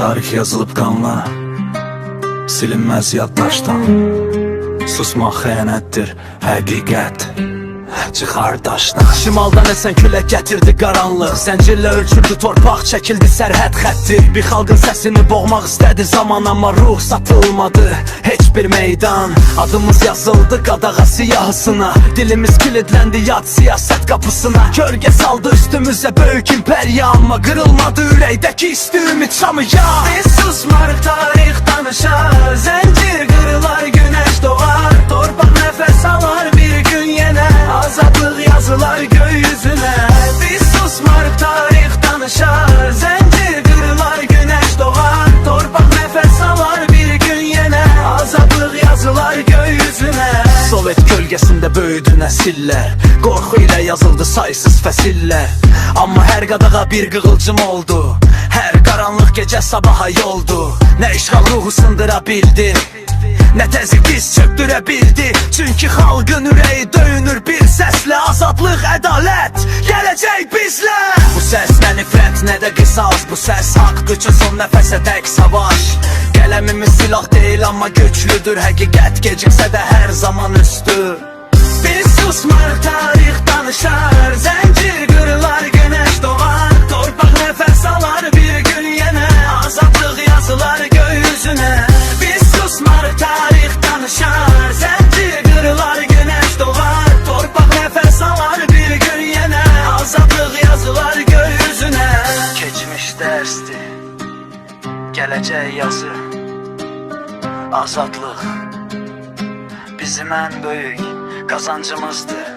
tarix yazılıb qanla, silinməz yaddaşdan. Susmaq xəyanətdir, həqiqət çıxar daşdan. Şimaldan əsən külək gətirdi qaranlıq, zəncirlə ölçüldü torpaq, çəkildi sərhəd xətti. Bir xalqın səsini boğmaq istədi zaman, amma ruh satılmadı heç bir meydan. Adımız yazıldı qadağa siyahısına, dilimiz kilidləndi yad siyasət qapısına. Kölgə saldı üstümüzə böyük imperiya, amma qırılmadı ürəkdəki isti ümid şamı ya. Biz susmarıq, tarix danışar, zəncir qırılar, günəş doğar, torpaq nəfəs alar, bir gün yenə azadlıq yazılar gökyüzünə. Biz susmarıq, tarix danışar, zəncir qırılar, günəş doğar, torpaq nəfəs alar, bir gün yenə azadlıq yazılar gökyüzünə. Sovet kölgəsində böyüdü nəsillər, qorxu ilə yazıldı saysız fəsillər. Amma hər qadağa bir qığılcım oldu, hər qaranlıq gecə sabaha yoldu. Nə işğal ruhu sındıra bildi, nə təzyiq diz çöktürə bildi. Çünki xalqın ürəyi döyünür bir səslə, azadlıq, ədalət, gələcək bizlə. Bu səs nə nifrət, nə də qisas, bu səs haqq üçün son nəfəsə tək savaş. Qələmimiz silah deyil, amma güclüdür, həqiqət geciksə də hər zaman üstü. Biz susmarıq, tarix danışar, zəncir qırılar, günəş doğar, torpaq nəfəs alar, bir gün yenə azadlıq yazılar gökyüzünə. Biz susmarıq, tarix danışar, zəncir qırılar, günəş doğar, torpaq nəfəs alar, bir gün yenə azadlıq yazılar gökyüzünə. Keçmiş dərsdir, gələcək yazı, azadlıq bizim ən böyük qazancımızdır.